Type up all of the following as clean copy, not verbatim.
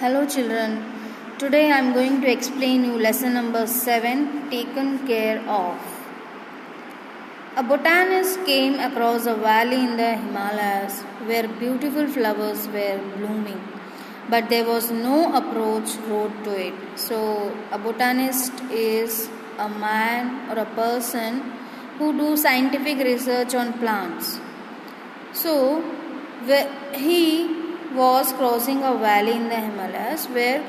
Hello children, today I am going to explain you lesson number 7, taken care of. A botanist came across a valley in the Himalayas where beautiful flowers were blooming, but there was no approach road to it. So a botanist is a man or a person who do scientific research on plants. So he was crossing a valley in the Himalayas where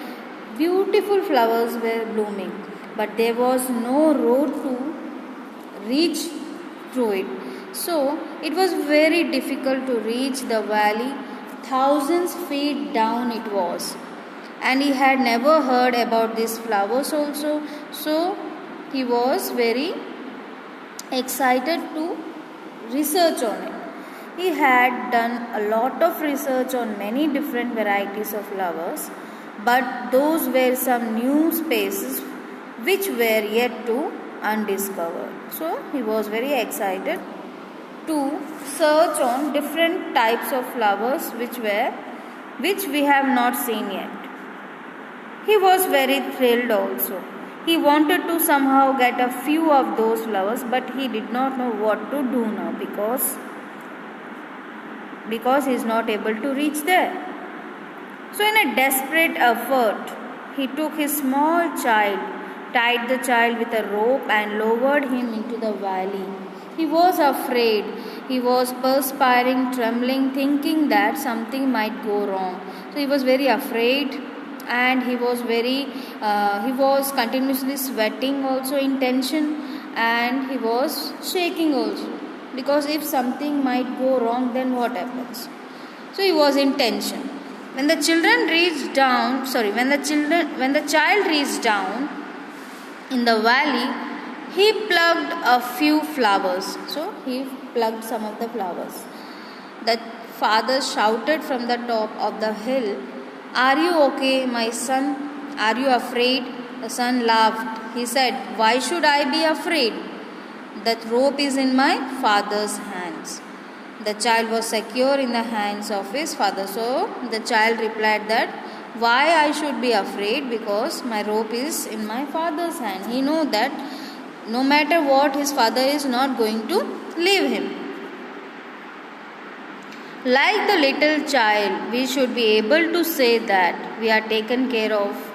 beautiful flowers were blooming, but there was no road to reach through it. So it was very difficult to reach the valley. Thousands feet down it was, and he had never heard about these flowers also. So he was very excited to research on it. He had done a lot of research on many different varieties of flowers, but those were some new spaces which were yet to undiscovered. So he was very excited to search on different types of flowers which we have not seen yet. He was very thrilled also. He wanted to somehow get a few of those flowers, but he did not know what to do now because he is not able to reach there. So in a desperate effort, he took his small child, tied the child with a rope and lowered him into the valley. He was afraid. He was perspiring, trembling, thinking that something might go wrong. So he was very afraid, and he was continuously sweating also in tension, and he was shaking also. Because if something might go wrong, then what happens? So he was in tension. When the child reached down in the valley, he plucked a few flowers. So he plucked some of the flowers. The father shouted from the top of the hill, "Are you okay, my son? Are you afraid?" The son laughed. He said, "Why should I be afraid? That rope is in my father's hands." The child was secure in the hands of his father. So the child replied that, "Why I should be afraid? Because my rope is in my father's hand." He knew that no matter what, his father is not going to leave him. Like the little child, we should be able to say that we are taken care of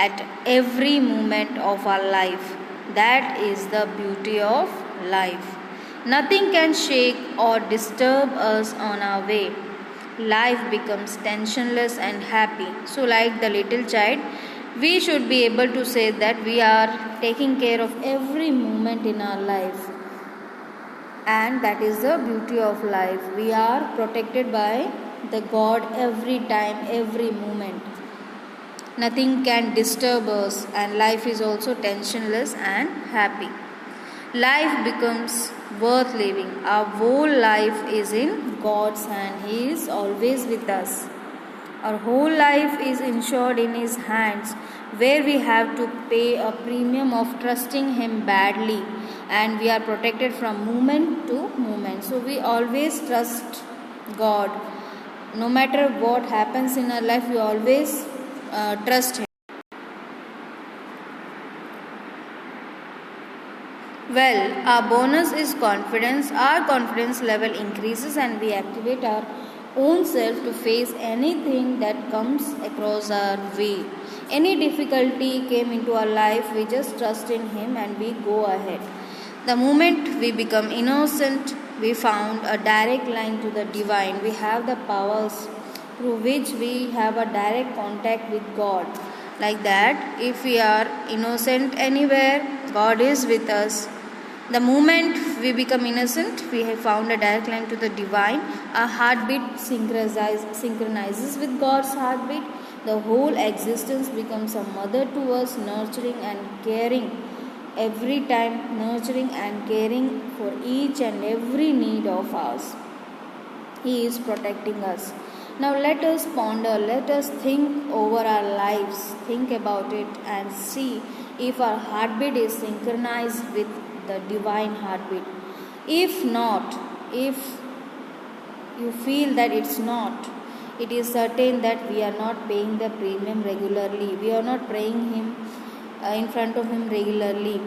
at every moment of our life. That is the beauty of life. Nothing can shake or disturb us on our way. Life becomes tensionless and happy. So like the little child, we should be able to say that we are taking care of every moment in our life. And that is the beauty of life. We are protected by the God every time, every moment. Nothing can disturb us, and life is also tensionless and happy. Life becomes worth living. Our whole life is in God's hand. He is always with us. Our whole life is insured in His hands, where we have to pay a premium of trusting Him badly, and we are protected from moment to moment. So we always trust God. No matter what happens in our life, we always trust Him. Well, our bonus is confidence. Our confidence level increases and we activate our own self to face anything that comes across our way. Any difficulty came into our life, we just trust in Him and we go ahead. The moment we become innocent, we found a direct line to the divine. We have the powers through which we have a direct contact with God. Like that, if we are innocent anywhere, God is with us. The moment we become innocent, we have found a direct line to the divine. Our heartbeat synchronizes with God's heartbeat. The whole existence becomes a mother to us, nurturing and caring every time, nurturing and caring for each and every need of ours. He is protecting us. Now let us ponder, let us think over our lives, think about it and see if our heartbeat is synchronized with the divine heartbeat. If not, if you feel that it's not, it is certain that we are not paying the premium regularly. We are not praying him in front of him regularly.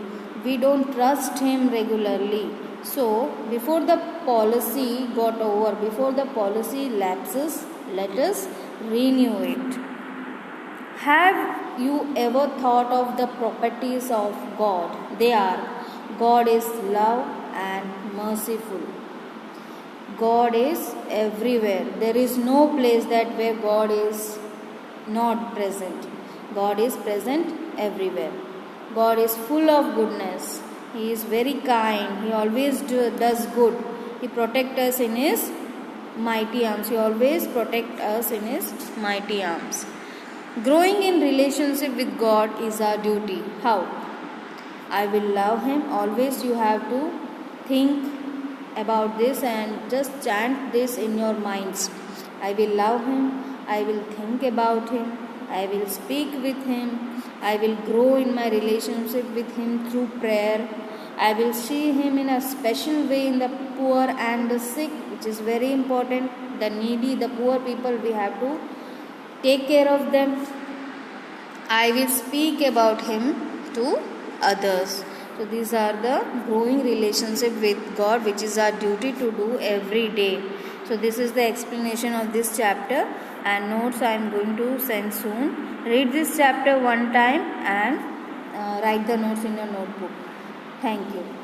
We don't trust him regularly. So before the policy got over, before the policy lapses, let us renew it. Have you ever thought of the properties of God? They are: God is love and merciful. God is everywhere. There is no place that where God is not present. God is present everywhere. God is full of goodness. He is very kind. He always does good. He protects us in His mighty arms. He always protects us in His mighty arms. Growing in relationship with God is our duty. How? I will love Him. Always you have to think about this and just chant this in your minds. I will love Him. I will think about Him. I will speak with Him. I will grow in my relationship with Him through prayer. I will see Him in a special way in the poor and the sick, which is very important. The needy, the poor people, we have to take care of them. I will speak about Him to others. So these are the growing relationship with God, which is our duty to do every day. So this is the explanation of this chapter, and notes I am going to send soon. Read this chapter one time and write the notes in your notebook. Thank you.